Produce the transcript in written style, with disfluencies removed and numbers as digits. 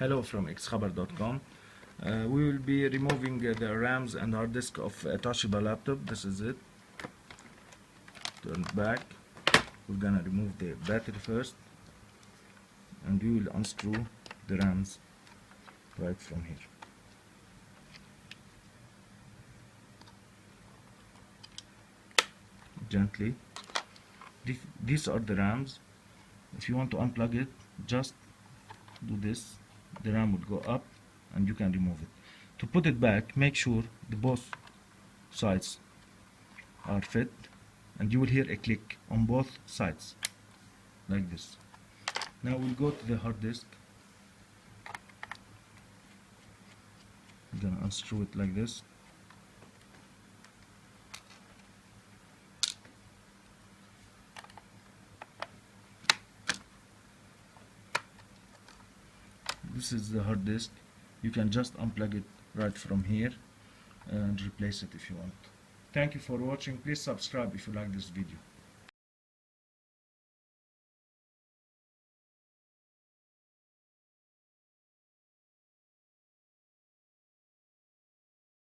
Hello from xkhabar.com. We will be removing the RAMs and hard disk of a Toshiba laptop. This is it. Turn it back. We're gonna remove the battery first, and we will unscrew the RAMs right from here. Gently. These are the RAMs. If you want to unplug it, just do this. The RAM would go up and you can remove it. To put it back, make sure the both sides are fit, and you will hear a click on both sides like this. Now we'll go to the hard disk. I'm gonna unscrew it like this. This is the hard disk. You can just unplug it right from here and replace it if you want. Thank you for watching. Please subscribe if you like this video.